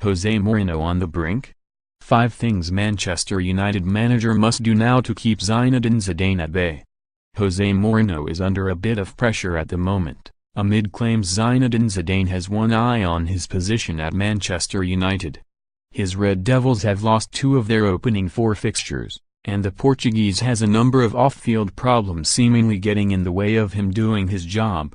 Jose Mourinho on the brink? 5 things Manchester United manager must do now to keep Zinedine Zidane at bay. Jose Mourinho is under a bit of pressure at the moment, amid claims Zinedine Zidane has one eye on his position at Manchester United. His Red Devils have lost 2 of their opening 4 fixtures, and the Portuguese has a number of off-field problems seemingly getting in the way of him doing his job.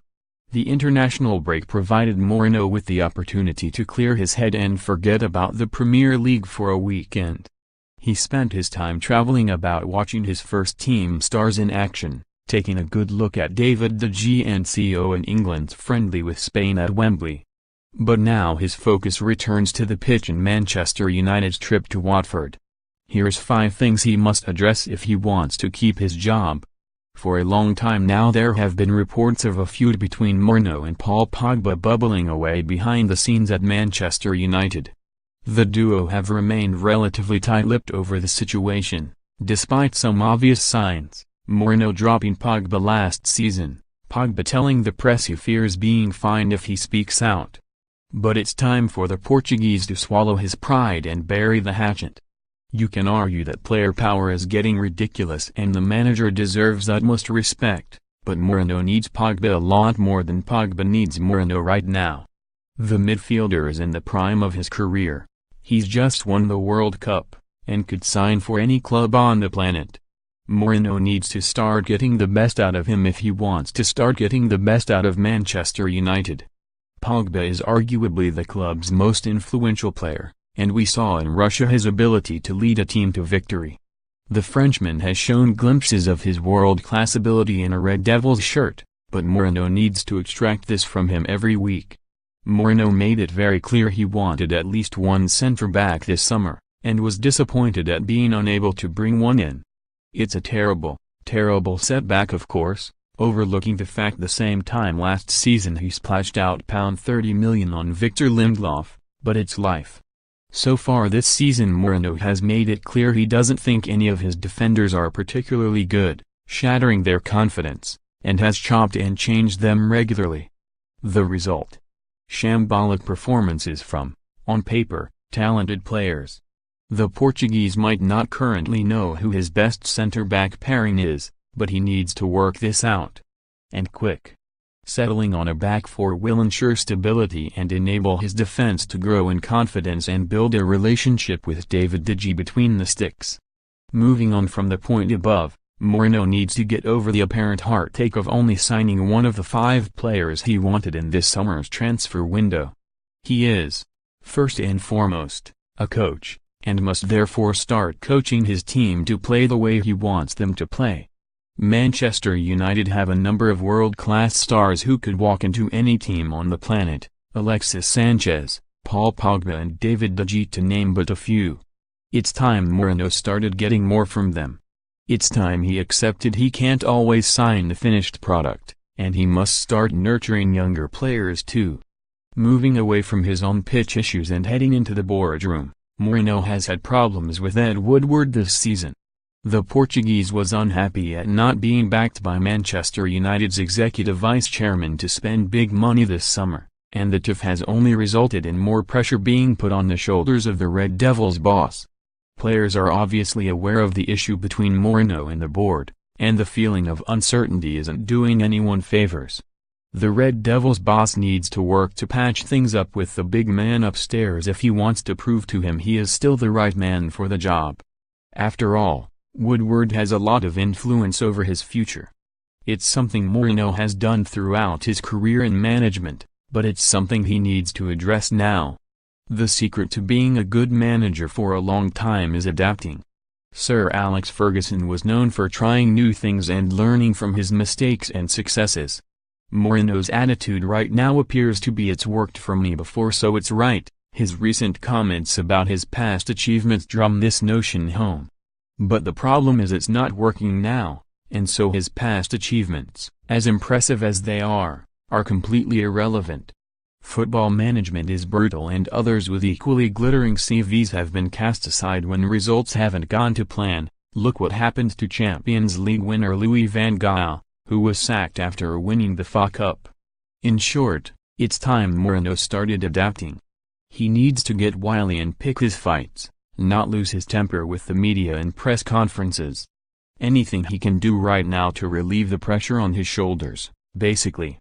The international break provided Mourinho with the opportunity to clear his head and forget about the Premier League for a weekend. He spent his time traveling about watching his first-team stars in action, taking a good look at David De Gea and CO in England's friendly with Spain at Wembley. But now his focus returns to the pitch in Manchester United's trip to Watford. Here's 5 things he must address if he wants to keep his job. For a long time now there have been reports of a feud between Mourinho and Paul Pogba bubbling away behind the scenes at Manchester United. The duo have remained relatively tight-lipped over the situation, despite some obvious signs, Mourinho dropping Pogba last season, Pogba telling the press he fears being fined if he speaks out. But it's time for the Portuguese to swallow his pride and bury the hatchet. You can argue that player power is getting ridiculous and the manager deserves utmost respect, but Mourinho needs Pogba a lot more than Pogba needs Mourinho right now. The midfielder is in the prime of his career. He's just won the World Cup, and could sign for any club on the planet. Mourinho needs to start getting the best out of him if he wants to start getting the best out of Manchester United. Pogba is arguably the club's most influential player, and we saw in Russia his ability to lead a team to victory. The Frenchman has shown glimpses of his world-class ability in a Red Devils shirt, but Mourinho needs to extract this from him every week. Mourinho made it very clear he wanted at least one centre-back this summer, and was disappointed at being unable to bring one in. It's a terrible, terrible setback of course, overlooking the fact the same time last season he splashed out £30 million on Victor Lindelof, but it's life. So far this season Mourinho has made it clear he doesn't think any of his defenders are particularly good, shattering their confidence, and has chopped and changed them regularly. The result? Shambolic performances from, on paper, talented players. The Portuguese might not currently know who his best centre-back pairing is, but he needs to work this out. And quick. Settling on a back four will ensure stability and enable his defense to grow in confidence and build a relationship with David De Gea between the sticks. Moving on from the point above, Mourinho needs to get over the apparent heartache of only signing one of the 5 players he wanted in this summer's transfer window. He is, first and foremost, a coach, and must therefore start coaching his team to play the way he wants them to play. Manchester United have a number of world-class stars who could walk into any team on the planet, Alexis Sanchez, Paul Pogba and David De Gea to name but a few. It's time Mourinho started getting more from them. It's time he accepted he can't always sign the finished product, and he must start nurturing younger players too. Moving away from his on-pitch issues and heading into the boardroom, Mourinho has had problems with Ed Woodward this season. The Portuguese was unhappy at not being backed by Manchester United's executive vice-chairman to spend big money this summer, and the tiff has only resulted in more pressure being put on the shoulders of the Red Devils boss. Players are obviously aware of the issue between Mourinho and the board, and the feeling of uncertainty isn't doing anyone favors. The Red Devils boss needs to work to patch things up with the big man upstairs if he wants to prove to him he is still the right man for the job. After all, Woodward has a lot of influence over his future. It's something Mourinho has done throughout his career in management, but it's something he needs to address now. The secret to being a good manager for a long time is adapting. Sir Alex Ferguson was known for trying new things and learning from his mistakes and successes. Mourinho's attitude right now appears to be "it's worked for me before so it's right." His recent comments about his past achievements drum this notion home. But the problem is it's not working now, and so his past achievements, as impressive as they are completely irrelevant. Football management is brutal and others with equally glittering CVs have been cast aside when results haven't gone to plan. Look what happened to Champions League winner Louis van Gaal, who was sacked after winning the FA Cup. In short, it's time Mourinho started adapting. He needs to get wily and pick his fights, not lose his temper with the media and press conferences. Anything he can do right now to relieve the pressure on his shoulders, basically.